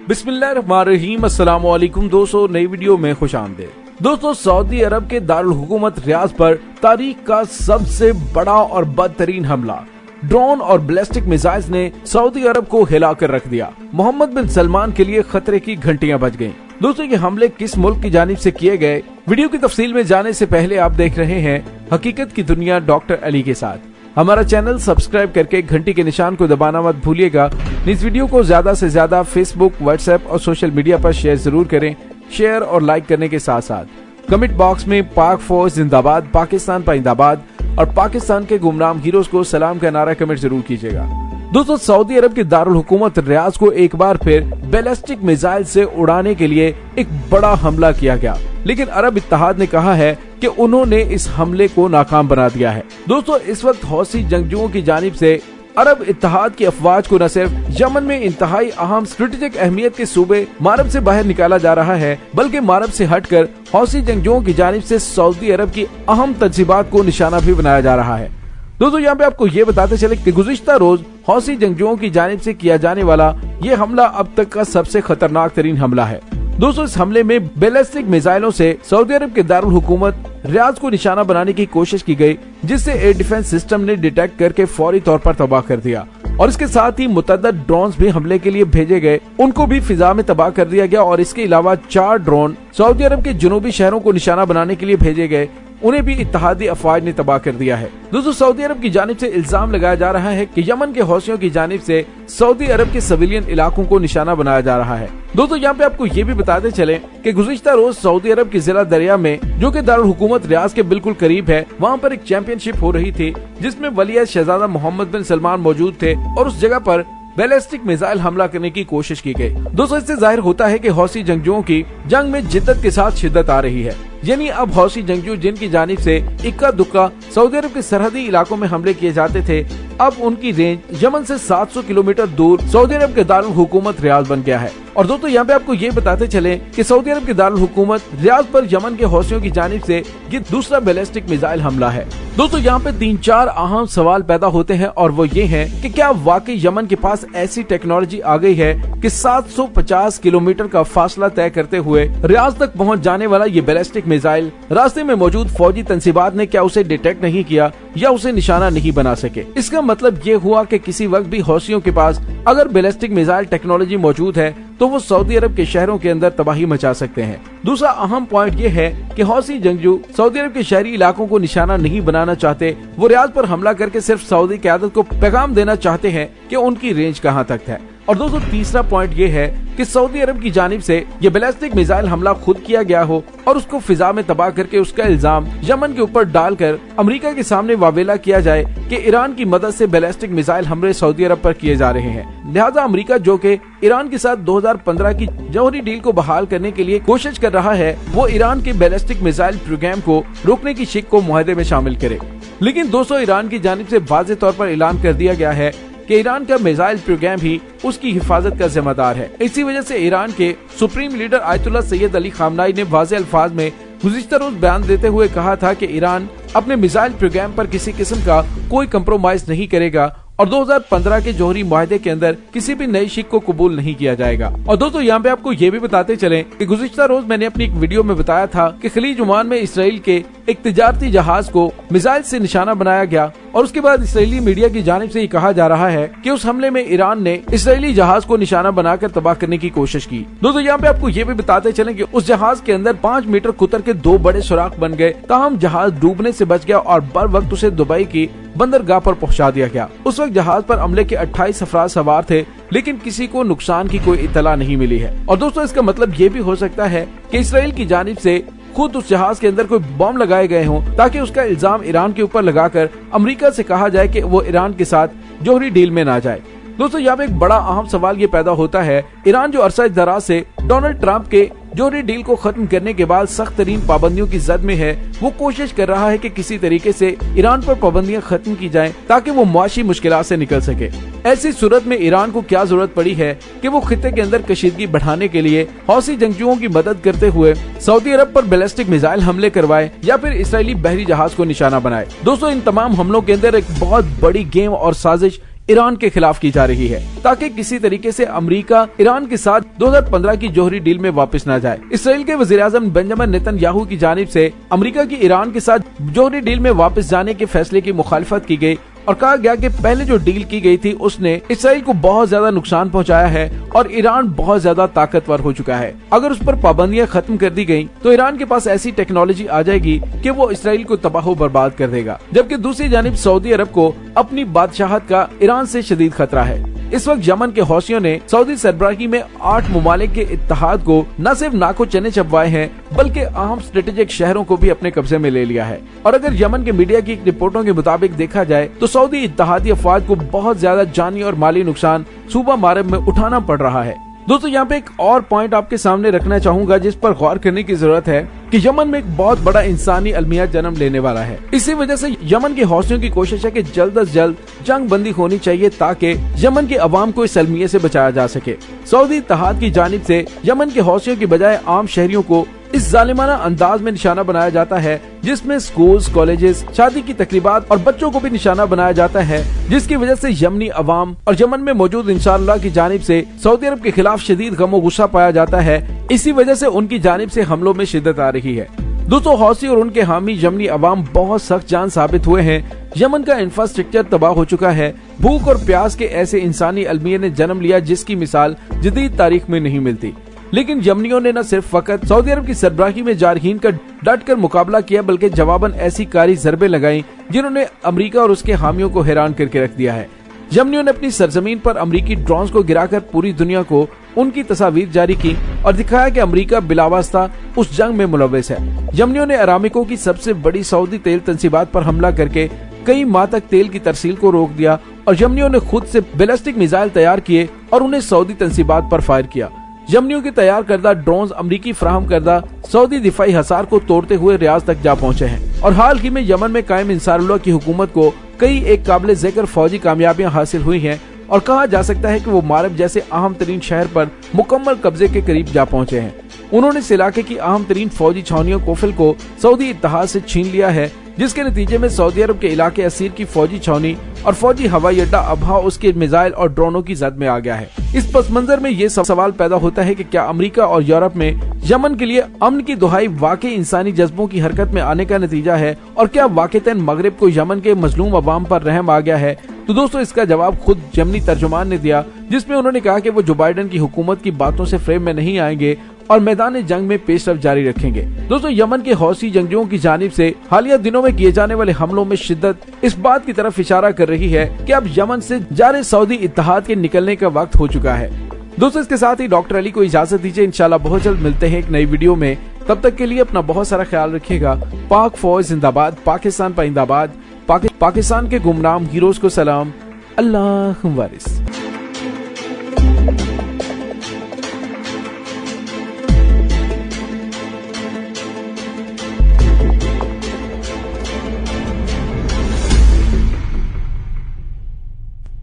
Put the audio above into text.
बिस्मिल्लाहिर्रहमानिर्रहीम। अस्सलाम वालेकुम दोस्तों, नई वीडियो में खुश आमदीद। दोस्तों, सऊदी अरब के दारुल हुकूमत रियाद पर तारीख का सबसे बड़ा और बदतरीन हमला, ड्रोन और बैलिस्टिक मिसाइल्स ने सऊदी अरब को हिला कर रख दिया। मोहम्मद बिन सलमान के लिए खतरे की घंटियां बज गईं। दोस्तों, ये हमले किस मुल्क की जानिब से किए गए, वीडियो की तफसील में जाने से पहले आप देख रहे हैं हकीकत की दुनिया डॉक्टर अली के साथ। हमारा चैनल सब्सक्राइब करके घंटी के निशान को दबाना मत भूलिएगा। इस वीडियो को ज्यादा से ज्यादा फेसबुक, व्हाट्सएप और सोशल मीडिया पर शेयर जरूर करें। शेयर और लाइक करने के साथ साथ कमेंट बॉक्स में पाक फौज जिंदाबाद, पाकिस्तान पाइंदाबाद और पाकिस्तान के गुमनाम हीरोज को सलाम का नारा कमेंट जरूर कीजिएगा। दोस्तों, सऊदी अरब के दारुल हुकूमत रियाद को एक बार फिर बैलिस्टिक मिसाइल से उड़ाने के लिए एक बड़ा हमला किया गया, लेकिन अरब इत्तेहाद ने कहा है कि उन्होंने इस हमले को नाकाम बना दिया है। दोस्तों, इस वक्त हौसी जंगजुओं की जानिब से अरब इत्तेहाद की अफवाज को न सिर्फ यमन में इंतहाई अहम स्ट्रेटेजिक अहमियत के सूबे मारब से बाहर निकाला जा रहा है, बल्कि मारब से हटकर हौसी जंगजुओं की जानिब से सऊदी अरब की अहम तंजीबात को निशाना भी बनाया जा रहा है। दोस्तों, यहाँ पे आपको ये बताते चले कि गुज़िश्ता रोज हौसी जंगजुओं की जानिब से किया जाने वाला ये हमला अब तक का सबसे खतरनाक तरीन हमला है। दोस्तों, इस हमले में बैलिस्टिक मिसाइलों से सऊदी अरब के दारुल हुकूमत रियाद को निशाना बनाने की कोशिश की गई, जिससे एयर डिफेंस सिस्टम ने डिटेक्ट करके फौरी तौर पर तबाह कर दिया और इसके साथ ही मुतअद्दिद ड्रोन्स भी हमले के लिए भेजे गए, उनको भी फिजा में तबाह कर दिया गया। और इसके अलावा 4 ड्रोन सऊदी अरब के जनूबी शहरों को निशाना बनाने के लिए भेजे गए, उन्हें भी इत्तेहादी अफवाज ने तबाह कर दिया है। दोस्तों, सऊदी अरब की जानिब से इल्जाम लगाया जा रहा है कि यमन के हौसियों की जानिब से सऊदी अरब के सिविलियन इलाकों को निशाना बनाया जा रहा है। दोस्तों, यहाँ पे आपको ये भी बताते चले कि गुज़िश्ता रोज सऊदी अरब के जिला दरिया में, जो कि दारुल हुकूमत रियाद के बिल्कुल करीब है, वहाँ पर एक चैंपियनशिप हो रही थी, जिसमें वली शहजादा मोहम्मद बिन सलमान मौजूद थे और उस जगह पर बैलिस्टिक मिसाइल हमला करने की कोशिश की गई। दोस्तों, इससे जाहिर होता है कि हौसी जंगजुओं की जंग में जिद्दत के साथ शिद्दत आ रही है। यानी अब हौसी जंगजू जिनकी जानिब से इक्का दुक्का सऊदी अरब के सरहदी इलाकों में हमले किए जाते थे, अब उनकी रेंज यमन से 700 किलोमीटर दूर सऊदी अरब के दारुल हुकूमत रियाद बन गया है। और दोस्तों, यहाँ पे आपको ये बताते चले कि सऊदी अरब के दारुल हुकूमत रियाद पर यमन के हौसियों की जानिब से ये दूसरा बैलिस्टिक मिसाइल हमला है। दोस्तों, यहाँ पे 3-4 अहम सवाल पैदा होते हैं और वो ये हैं कि क्या वाकई यमन के पास ऐसी टेक्नोलॉजी आ गई है कि 750 किलोमीटर का फासला तय करते हुए रियाद तक पहुँच जाने वाला ये बैलिस्टिक मिसाइल रास्ते में मौजूद फौजी तंसीबात ने क्या उसे डिटेक्ट नहीं किया या उसे निशाना नहीं बना सके। इसका मतलब ये हुआ कि किसी वक्त भी हौसियों के पास अगर बैलिस्टिक मिसाइल टेक्नोलॉजी मौजूद है तो वो सऊदी अरब के शहरों के अंदर तबाही मचा सकते हैं। दूसरा अहम पॉइंट ये है कि हौसी जंगजू सऊदी अरब के शहरी इलाकों को निशाना नहीं बनाना चाहते, वो रियाद पर हमला करके सिर्फ सऊदी क़यादत को पैगाम देना चाहते हैं कि उनकी रेंज कहां तक है। और दोस्तों, तीसरा पॉइंट ये है कि सऊदी अरब की जानिब से ये बैलिस्टिक मिसाइल हमला खुद किया गया हो और उसको फिजा में तबाह करके उसका इल्जाम यमन के ऊपर डालकर अमेरिका के सामने वावेला किया जाए कि ईरान की मदद से बैलिस्टिक मिसाइल हमले सऊदी अरब पर किए जा रहे हैं। लिहाजा अमेरिका, जो कि ईरान के साथ 2015 की जौहरी डील को बहाल करने के लिए कोशिश कर रहा है, वो ईरान के बैलिस्टिक मिसाइल प्रोग्राम को रोकने की शिक को मुआहदे में शामिल करे। लेकिन दोस्तों, ईरान की जानिब से वाज़ेह तौर पर ऐलान कर दिया गया है कि ईरान का मिसाइल प्रोग्राम ही उसकी हिफाजत का जिम्मेदार है। इसी वजह से ईरान के supreme leader Ayatollah Syed Ali खामनाई ने वाज़ेह अल्फाज में गुज़िश्ता रोज बयान देते हुए कहा था कि ईरान अपने मिसाइल प्रोग्राम पर किसी किस्म का कोई कंप्रोमाइज नहीं करेगा और 2015 के जौहरी मुआहदे के अंदर किसी भी नई शिक को कबूल नहीं किया जाएगा। और दोस्तों, यहाँ पे आपको ये भी बताते चलें कि गुज़िश्ता रोज मैंने अपनी एक वीडियो में बताया था कि खलीज ओमान में इसराइल के एक तिजारती जहाज को मिसाइल से निशाना बनाया गया और उसके बाद इसराइली मीडिया की जानिब से ये कहा जा रहा है कि उस हमले में ईरान ने इसराइली जहाज को निशाना बनाकर तबाह करने की कोशिश की। दोस्तों, यहाँ पे आपको ये भी बताते चलें कि उस जहाज के अंदर 5 मीटर कुतर के 2 बड़े सुराख बन गए, ताहम जहाज डूबने से बच गया और बर वक्त उसे दुबई की बंदरगाह पर पहुंचा दिया गया। उस वक्त जहाज पर अमले के 28 अफराद सवार थे, लेकिन किसी को नुकसान की कोई इत्तला नहीं मिली है। और दोस्तों, इसका मतलब ये भी हो सकता है कि इसराइल की जानिब से खुद उस जहाज के अंदर कोई बॉम्ब लगाए गए हों, ताकि उसका इल्जाम ईरान के ऊपर लगाकर अमेरिका से कहा जाए कि वो ईरान के साथ जौहरी डील में ना जाए। दोस्तों, यहाँ पे एक बड़ा अहम सवाल ये पैदा होता है, ईरान जो अरसा दराज से डोनाल्ड ट्रंप के जौहरी डील को खत्म करने के बाद सख्त तरीन पाबंदियों की जद में है, वो कोशिश कर रहा है कि किसी तरीके से ईरान पर पाबंदियां खत्म की जाएं ताकि वो मुआशी मुश्किलात से निकल सके। ऐसी सूरत में ईरान को क्या जरूरत पड़ी है कि वो खित्ते के अंदर कशीदगी बढ़ाने के लिए हौसी जंगजुओं की मदद करते हुए सऊदी अरब पर बैलिस्टिक मिसाइल हमले करवाए या फिर इसराइली बहरी जहाज को निशाना बनाए। दोस्तों, इन तमाम हमलों के अंदर एक बहुत बड़ी गेम और साजिश ईरान के खिलाफ की जा रही है ताकि किसी तरीके से अमेरिका ईरान के साथ 2015 की जौहरी डील में वापस न जाए। इसराइल के वज़ीर-ए-आज़म बेंजामिन नेतन्याहू की जानिब से अमेरिका की ईरान के साथ जौहरी डील में वापस जाने के फैसले की मुखालिफत की गई और कहा गया कि पहले जो डील की गई थी उसने इसराइल को बहुत ज्यादा नुकसान पहुंचाया है और ईरान बहुत ज्यादा ताकतवर हो चुका है। अगर उस पर पाबंदियां खत्म कर दी गयी तो ईरान के पास ऐसी टेक्नोलॉजी आ जाएगी कि वो इसराइल को तबाह बर्बाद कर देगा। जबकि दूसरी जानिब सऊदी अरब को अपनी बादशाहत का ईरान से शदीद खतरा है। इस वक्त यमन के हौसियों ने सऊदी सरबराही में 8 ममालिक के इत्तेहाद को न सिर्फ नाको चने चबवाए हैं बल्कि अहम स्ट्रेटेजिक शहरों को भी अपने कब्जे में ले लिया है। और अगर यमन के मीडिया की रिपोर्टों के मुताबिक देखा जाए तो सऊदी इत्तेहादी अफवाज को बहुत ज्यादा जानी और माली नुकसान सूबा मारब में उठाना पड़ रहा है। दोस्तों यहाँ पे एक और पॉइंट आपके सामने रखना चाहूंगा जिस पर गौर करने की जरूरत है कि यमन में एक बहुत बड़ा इंसानी अलमिया जन्म लेने वाला है। इसी वजह से यमन के हौसियों की कोशिश है कि जल्द से जल्द जंग बंदी होनी चाहिए ताकि यमन के अवाम को इस अलमिया से बचाया जा सके। सऊदी इत्तेहाद की जानिब से यमन के हौसियों की बजाय आम शहरियों को इस जालिमाना अंदाज में निशाना बनाया जाता है जिसमें स्कूल्स, कॉलेजेस, शादी की तकरीबात और बच्चों को भी निशाना बनाया जाता है, जिसकी वजह से यमनी अवाम और यमन में मौजूद इंशाअल्लाह की जानिब से सऊदी अरब के खिलाफ शदीद गम गुस्सा पाया जाता है। इसी वजह से उनकी जानिब से हमलों में शिद्दत आ रही है। दोस्तों हौसी और उनके हामी यमनी अवाम बहुत सख्त जान साबित हुए हैं। यमन का इंफ्रास्ट्रक्चर तबाह हो चुका है। भूख और प्यास के ऐसे इंसानी अलमिये ने जन्म लिया जिसकी मिसाल जदीद तारीख में नहीं मिलती। लेकिन यमनियों ने न सिर्फ फकत सऊदी अरब की सरबराही में जारहीन का डट कर मुकाबला किया बल्कि जवाबन ऐसी कारी ज़रबे लगाई जिन्होंने अमेरिका और उसके हामियों को हैरान करके रख दिया है। यमनियों ने अपनी सरजमीन पर अमेरिकी ड्रोन्स को गिराकर पूरी दुनिया को उनकी तस्वीर जारी की और दिखाया कि अमेरिका बिलावास्ता उस जंग में मुलव्वस है। यमनियों ने अरामिको की सबसे बड़ी सऊदी तेल तंसीबात पर हमला करके कई माह तक तेल की तरसील को रोक दिया और यमनियों ने खुद से बैलिस्टिक मिसाइल तैयार किए और उन्हें सऊदी तंसीबात पर फायर किया। यमनियों के तैयार करदा ड्रोन्स अमरीकी फराहम करदा सऊदी दिफाई हसार को तोड़ते हुए रियाज तक जा पहुंचे हैं और हाल ही में यमन में कायम अंसारुल्लाह की हुकूमत को कई एक काबिल जिक्र फौजी कामयाबियां हासिल हुई हैं और कहा जा सकता है कि वो मारब जैसे अहम तरीन शहर पर मुकम्मल कब्जे के करीब जा पहुंचे हैं। उन्होंने इस इलाके की अहम तरीन फौजी छावनियों कोफिल को सऊदी इत्तेहाद से छीन लिया है, जिसके नतीजे में सऊदी अरब के इलाके असीर की फौजी छावनी और फौजी हवाई अड्डा अब उसके मिसाइल और ड्रोनों की जद में आ गया है। इस पस मंजर में ये सवाल पैदा होता है कि क्या अमेरिका और यूरोप में यमन के लिए अमन की दुहाई वाकई इंसानी जज्बों की हरकत में आने का नतीजा है और क्या वाकईतन मगरिब को यमन के मजलूम अवाम पर रहम आ गया है? तो दोस्तों इसका जवाब खुद यमनी तर्जुमान ने दिया, जिसमें उन्होंने कहा कि वो जो बाइडेन की हुकूमत की बातों से फ्रेम में नहीं आएंगे और मैदान जंग में पेशरफ जारी रखेंगे। दोस्तों यमन के हौसी जंगजुओं की जानिब से हालिया दिनों में किए जाने वाले हमलों में शिद्दत इस बात की तरफ इशारा कर रही है कि अब यमन से जारे सऊदी इत्तेहाद के निकलने का वक्त हो चुका है। दोस्तों इसके साथ ही डॉक्टर अली को इजाजत दीजिए। इंशाल्लाह बहुत जल्द मिलते हैं एक नई वीडियो में। तब तक के लिए अपना बहुत सारा ख्याल रखिएगा। पाक फौज जिंदाबाद, पाकिस्तान पाइंदाबाद, पाकिस्तान के गुमनाम हीरोज को सलाम। अल्लाह वारिस।